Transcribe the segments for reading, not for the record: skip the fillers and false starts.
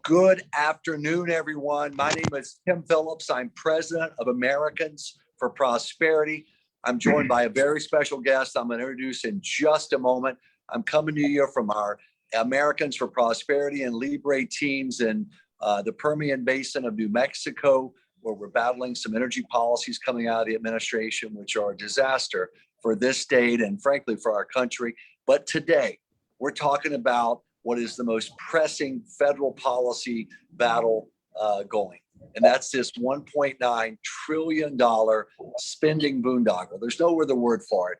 Good afternoon, everyone. My name is Tim Phillips. I'm president of Americans for Prosperity. I'm joined by a very special guest I'm going to introduce in just a moment. I'm coming to you from our Americans for Prosperity and Libre teams in the Permian Basin of New Mexico, where we're battling some energy policies coming out of the administration, which are a disaster for this state and frankly for our country. But today, we're talking about what is the most pressing federal policy battle going. And that's this $1.9 trillion spending boondoggle. There's no other word for it.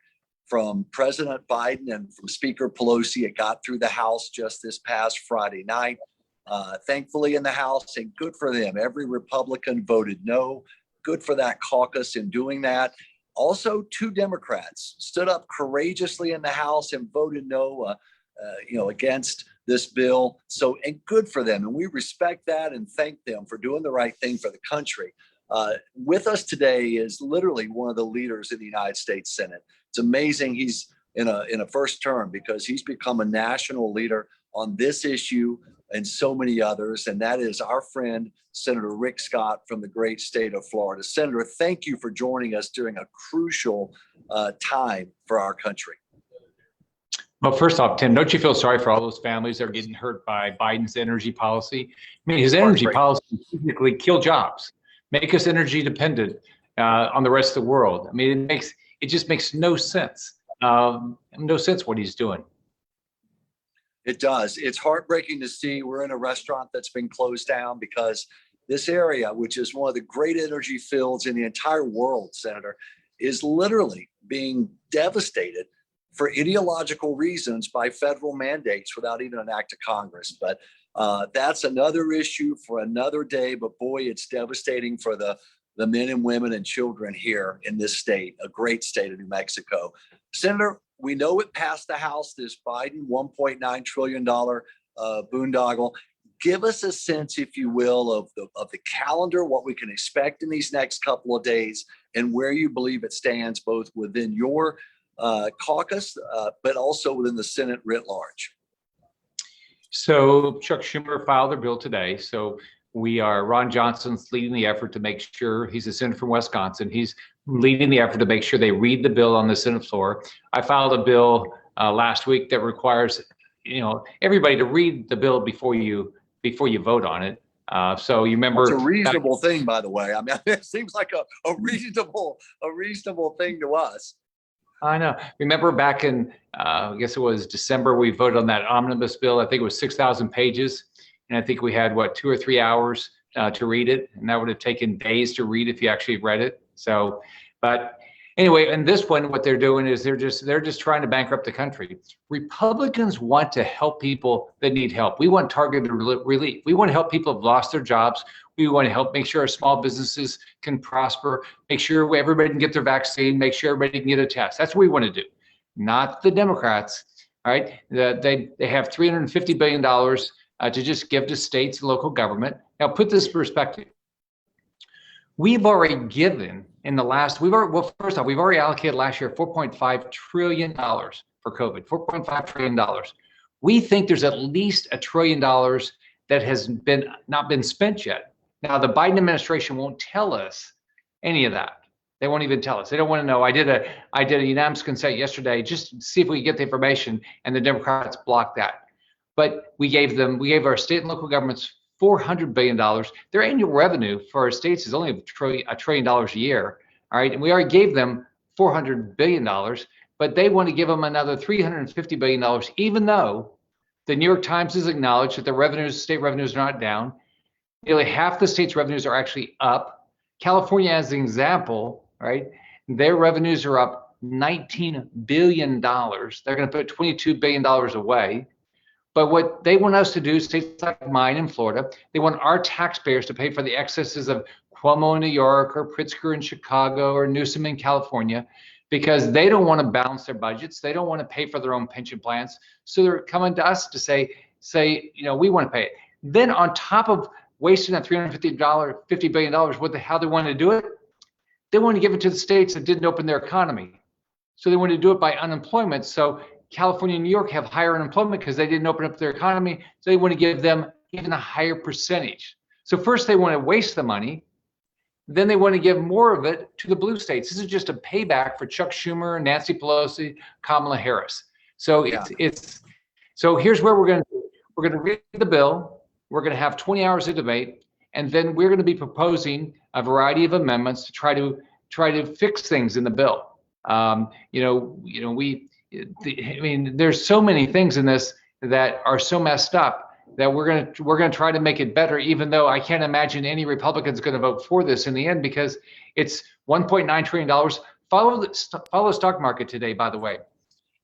From President Biden and from Speaker Pelosi, it got through the House just this past Friday night. Thankfully in the House, and good for them. Every Republican voted no. Good for that caucus in doing that. Also, 2 Democrats stood up courageously in the House and voted no, against this bill. So, and good for them. And we respect that and thank them for doing the right thing for the country. With us today is literally one of the leaders in the United States Senate. It's amazing he's in a first term because he's become a national leader on this issue and so many others. And that is our friend, Senator Rick Scott from the great state of Florida. Senator, thank you for joining us during a crucial time for our country. Well, first off, Tim, don't you feel sorry for all those families that are getting hurt by Biden's energy policy? I mean, his energy policy basically kill jobs, make us energy dependent on the rest of the world. I mean, it just makes no sense. No sense what he's doing. It does. It's heartbreaking to see. We're in a restaurant that's been closed down because this area, which is one of the great energy fields in the entire world, Senator, is literally being devastated for ideological reasons by federal mandates without even an act of Congress. But that's another issue for another day. But boy, it's devastating for the men and women and children here in this state, a great state of New Mexico. Senator, we know it passed the House, this Biden $1.9 trillion boondoggle. Give us a sense, if you will, of the calendar, what we can expect in these next couple of days, and where you believe it stands, both within your caucus, but also within the Senate writ large. So Chuck Schumer filed their bill today. So Ron Johnson's leading the effort to make sure, he's a senator from Wisconsin, he's leading the effort to make sure they read the bill on the Senate floor. I filed a bill last week that requires, everybody to read the bill before you vote on it. So you remember, it's a reasonable thing, by the way. I mean, it seems like a reasonable thing to us. I know. Remember back in, I guess it was December, we voted on that omnibus bill. I think it was 6,000 pages. And I think we had, 2 or 3 hours to read it. And that would have taken days to read if you actually read it. So, but anyway, and this one, what they're doing is they're just trying to bankrupt the country. Republicans want to help people that need help. We want targeted relief. We want to help people who've lost their jobs. We want to help make sure our small businesses can prosper, make sure everybody can get their vaccine, make sure everybody can get a test. That's what we want to do, not the Democrats. All right, they have $350 billion to just give to states and local government. Now, put this in perspective. We've already given first off, we've already allocated last year $4.5 trillion for COVID, $4.5 trillion. We think there's at least $1 trillion that has not been spent yet. Now, the Biden administration won't tell us any of that. They won't even tell us. They don't want to know. I did a unanimous consent yesterday just to see if we could get the information, and the Democrats blocked that. But we gave our state and local governments $400 billion. Their annual revenue for our states is only $1 trillion a year. All right. And we already gave them $400 billion, but they want to give them another $350 billion, even though the New York Times has acknowledged that the state revenues are not down. Nearly half the state's revenues are actually up. California, as an example, right? Their revenues are up $19 billion. They're going to put $22 billion away. But what they want us to do, states like mine in Florida, they want our taxpayers to pay for the excesses of Cuomo in New York or Pritzker in Chicago or Newsom in California, because they don't want to balance their budgets. They don't want to pay for their own pension plans. So they're coming to us to say, we want to pay it. Then on top of wasting that $50 billion, how they want to do it? They want to give it to the states that didn't open their economy. So they want to do it by unemployment. So California and New York have higher unemployment because they didn't open up their economy. So they want to give them even a higher percentage. So first they want to waste the money, then they want to give more of it to the blue states. This is just a payback for Chuck Schumer, Nancy Pelosi, Kamala Harris. So so here's where we're going to read the bill. We're going to have 20 hours of debate, and then we're going to be proposing a variety of amendments to try to fix things in the bill. There's so many things in this that are so messed up that we're going to try to make it better, even though I can't imagine any Republicans going to vote for this in the end, because it's $1.9 trillion. Follow the stock market today, by the way.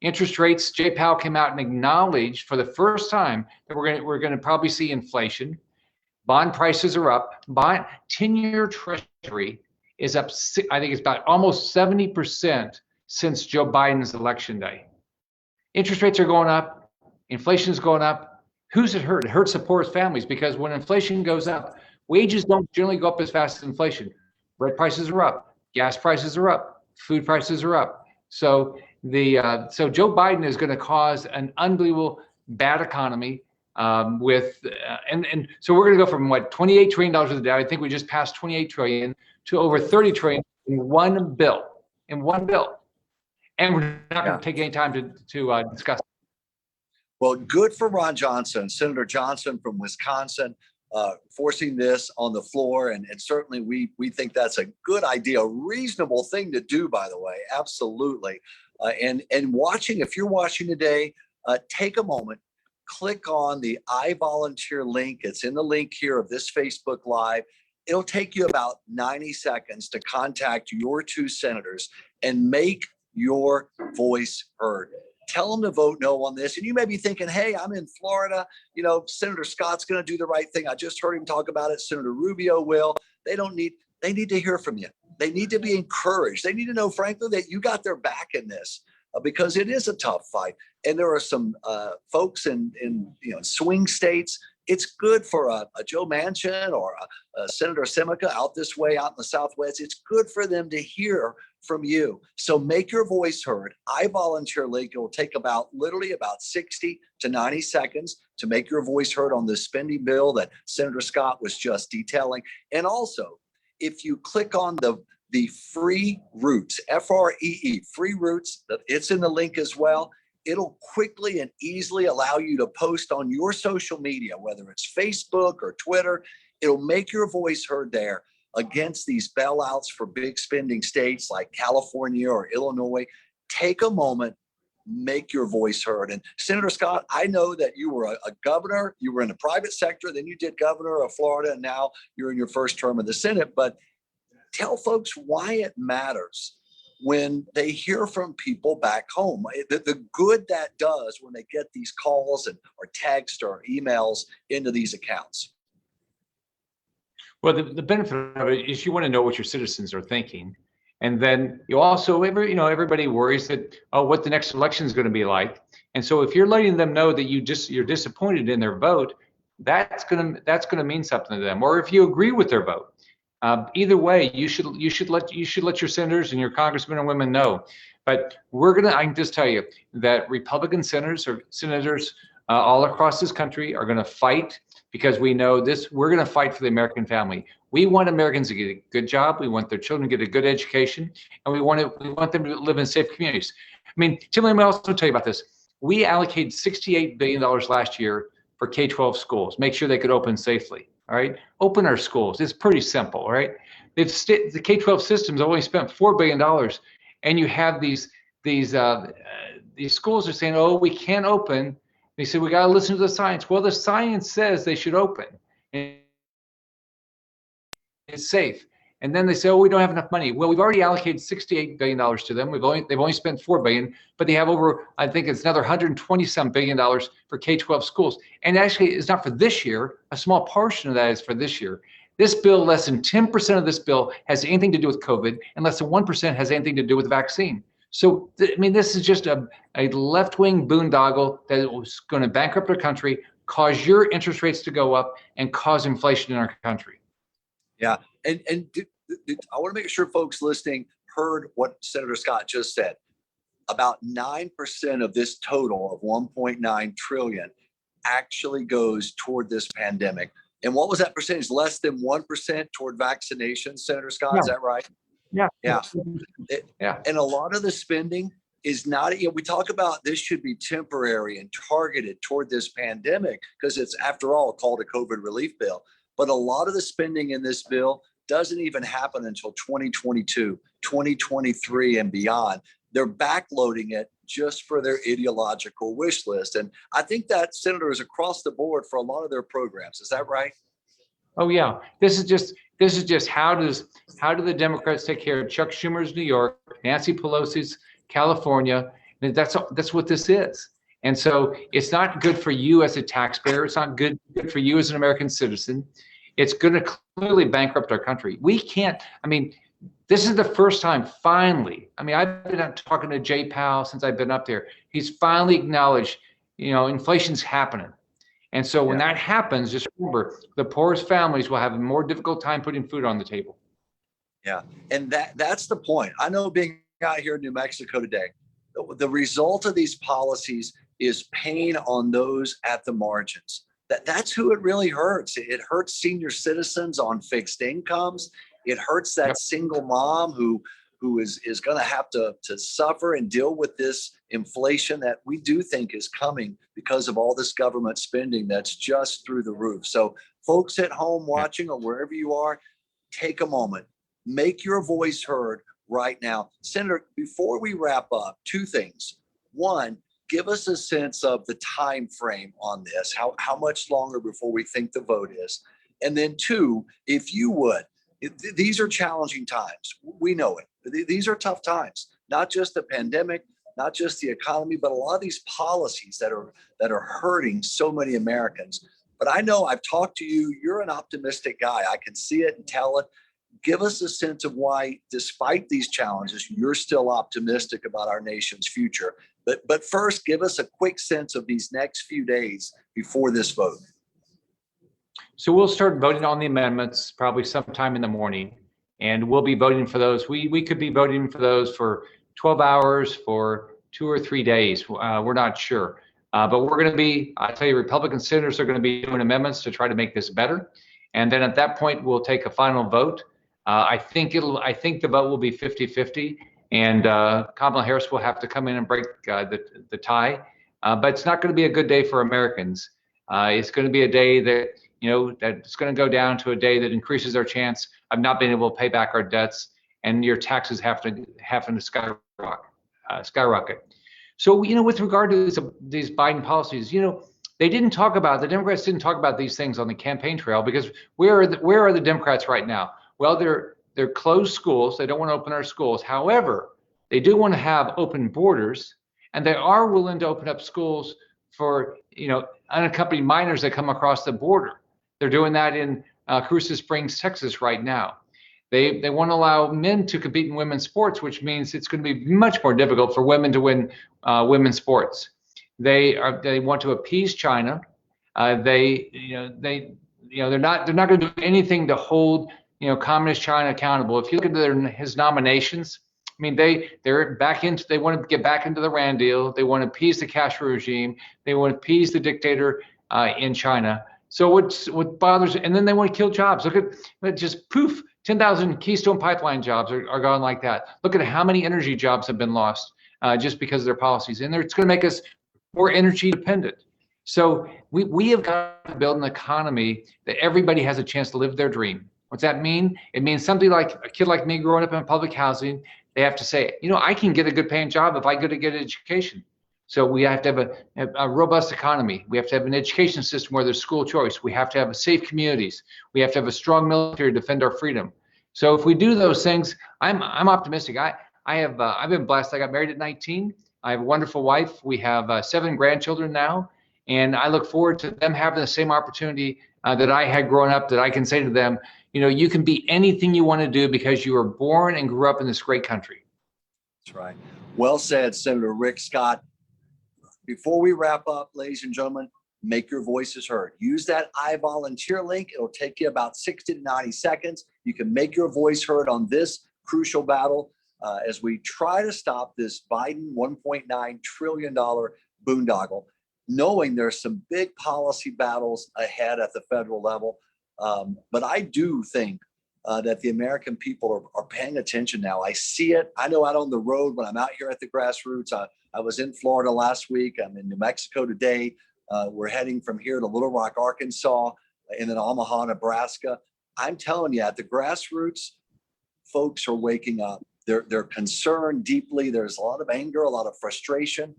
Interest rates, Jay Powell came out and acknowledged for the first time that we're going to probably see inflation. Bond prices are up. 10-year Treasury is up, I think it's about almost 70% since Joe Biden's election day. Interest rates are going up. Inflation is going up. Who's it hurt? It hurts the poorest families, because when inflation goes up, wages don't generally go up as fast as inflation. Bread prices are up. Gas prices are up. Food prices are up. So Joe Biden is going to cause an unbelievable bad economy so we're going to go from $28 trillion of the debt. I think we just passed 28 trillion to over 30 trillion in one bill. And we're not going to take any time to discuss. Well, good for Ron Johnson, Senator Johnson from Wisconsin, forcing this on the floor. And certainly we think that's a good idea, a reasonable thing to do, by the way. Absolutely. And if you're watching today, take a moment, click on the I Volunteer link. It's in the link here of this Facebook Live. It'll take you about 90 seconds to contact your two senators and make your voice heard. Tell them to vote no on this. And you may be thinking, hey, I'm in Florida. Senator Scott's going to do the right thing. I just heard him talk about it. Senator Rubio will. They need to hear from you. They need to be encouraged. They need to know, frankly, that you got their back in this, because it is a tough fight. And there are some folks in swing states. It's good for a Joe Manchin or a Senator Simica out this way, out in the Southwest. It's good for them to hear from you. So make your voice heard. I Volunteer link. It will take literally about 60 to 90 seconds to make your voice heard on this spending bill that Senator Scott was just detailing. And also, if you click on the free routes, FREE, free routes, it's in the link as well. It'll quickly and easily allow you to post on your social media, whether it's Facebook or Twitter. It'll make your voice heard there against these bailouts for big spending states like California or Illinois. Take a moment, make your voice heard. And Senator Scott, I know that you were a governor, you were in the private sector, then you did governor of Florida, and now you're in your first term of the Senate. But tell folks why it matters when they hear from people back home, the good that does when they get these calls or text or emails into these accounts. Well, the benefit of it is you want to know what your citizens are thinking. And then you also, everybody worries that, what the next election is going to be like. And so if you're letting them know that you're disappointed in their vote, that's going to mean something to them. Or if you agree with their vote, either way, you should let your senators and your congressmen and women know. But I can just tell you that Republican senators all across this country are going to fight, because we know this. We're going to fight for the American family. We want Americans to get a good job. We want their children to get a good education, and we want them to live in safe communities. I mean, Tim, let me also tell you about this. We allocated $68 billion last year for K-12 schools. Make sure they could open safely. All right, open our schools. It's pretty simple, right? The K-12 system's only spent $4 billion, and you have these schools are saying, "Oh, we can't open." They said, "We got to listen to the science." Well, the science says they should open. And it's safe. And then they say, "Oh, we don't have enough money." Well, we've already allocated $68 billion to them. They've only spent $4 billion, but they have over, I think it's another $120-some billion for K-12 schools. And actually, it's not for this year. A small portion of that is for this year. This bill, less than 10% of this bill has anything to do with COVID, and less than 1% has anything to do with the vaccine. So, this is just a left-wing boondoggle that is going to bankrupt our country, cause your interest rates to go up, and cause inflation in our country. Yeah, and I want to make sure folks listening heard what Senator Scott just said. About 9% of this total of 1.9 trillion actually goes toward this pandemic. And what was that percentage? Less than 1% toward vaccinations, Senator Scott, is that right? Yeah. Yeah. Yeah. And a lot of the spending is not, we talk about this should be temporary and targeted toward this pandemic because it's, after all, called a COVID relief bill. But a lot of the spending in this bill doesn't even happen until 2022, 2023 and beyond. They're backloading it just for their ideological wish list. And I think that, Senator, is across the board for a lot of their programs. Is that right? Oh yeah. This is just how do the Democrats take care of Chuck Schumer's New York, Nancy Pelosi's California? And that's what this is. And so it's not good for you as a taxpayer. It's not good for you as an American citizen. It's going to clearly bankrupt our country. We can't, this is the first time, finally. I've been talking to Jay Powell since I've been up there. He's finally acknowledged, inflation's happening. And so when that happens, just remember, the poorest families will have a more difficult time putting food on the table. Yeah. And that's the point. I know, being out here in New Mexico today, the result of these policies is pain on those at the margins. That's who it really hurts. It hurts senior citizens on fixed incomes. It hurts that single mom who is going to have to suffer and deal with this inflation that we do think is coming because of all this government spending that's just through the roof. So folks at home watching or wherever you are, take a moment, make your voice heard right now. Senator, before we wrap up, two things. One, give us a sense of the time frame on this, how much longer before we think the vote is. And then two, if you would, these are challenging times. We know it. These are tough times, not just the pandemic, not just the economy, but a lot of these policies that are hurting so many Americans. But I know, I've talked to you, you're an optimistic guy. I can see it and tell it. Give us a sense of why, despite these challenges, you're still optimistic about our nation's future. But first, give us a quick sense of these next few days before this vote. So we'll start voting on the amendments probably sometime in the morning, and we'll be voting for those. We could be voting for those for 12 hours, for 2 or 3 days. We're not sure. But we're going to be, I tell you, Republican senators are going to be doing amendments to try to make this better. And then at that point, we'll take a final vote. I think the vote will be 50-50, and Kamala Harris will have to come in and break the tie. But it's not going to be a good day for Americans. It's going to be a day that, that's going to go down to a day that increases our chance of not being able to pay back our debts, and your taxes having to skyrocket. So, with regard to these Biden policies, the Democrats didn't talk about these things on the campaign trail, because where are the Democrats right now? Well, they're closed schools. They don't want to open our schools. However, they do want to have open borders, and they are willing to open up schools for unaccompanied minors that come across the border. They're doing that in Cruces Springs, Texas right now. They want to allow men to compete in women's sports, which means it's going to be much more difficult for women to win women's sports. They want to appease China. They're not going to do anything to hold Communist China accountable. If you look at his nominations, they want to get back into the Rand deal. They want to appease the Castro regime. They want to appease the dictator in China. So what bothers, and then they want to kill jobs. Look at just poof, 10,000 Keystone Pipeline jobs are gone like that. Look at how many energy jobs have been lost just because of their policies. And it's going to make us more energy dependent. So we have got to build an economy that everybody has a chance to live their dream. What's that mean? It means something like a kid like me growing up in public housing. They have to say, I can get a good paying job if I get a good education. So we have to have a robust economy. We have to have an education system where there's school choice. We have to have safe communities. We have to have a strong military to defend our freedom. So if we do those things, I'm optimistic. I've been blessed. I got married at 19. I have a wonderful wife. We have 7 grandchildren now, and I look forward to them having the same opportunity that I had growing up, that I can say to them, you can be anything you want to do because you were born and grew up in this great country. That's right. Well said, Senator Rick Scott. Before we wrap up, ladies and gentlemen, make your voices heard. Use that I volunteer link. It'll take you about 60 to 90 seconds. You can make your voice heard on this crucial battle as we try to stop this Biden $1.9 trillion boondoggle. knowing there's some big policy battles ahead at the federal level. But I do think that the American people are paying attention now. I see it. I know out on the road when I'm out here at the grassroots. I was in Florida last week. I'm in New Mexico today. We're heading from here to Little Rock, Arkansas, and then Omaha, Nebraska. I'm telling you, at the grassroots, folks are waking up. They're concerned deeply. There's a lot of anger, a lot of frustration,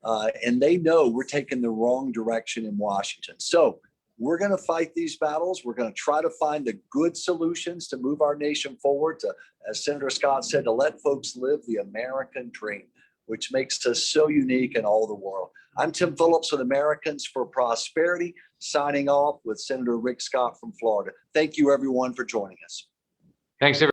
and they know we're taking the wrong direction in Washington. So we're going to fight these battles. We're going to try to find the good solutions to move our nation forward, to, as Senator Scott said, to let folks live the American dream, which makes us so unique in all the world. I'm Tim Phillips with Americans for Prosperity, signing off with Senator Rick Scott from Florida. Thank you, everyone, for joining us. Thanks, everyone.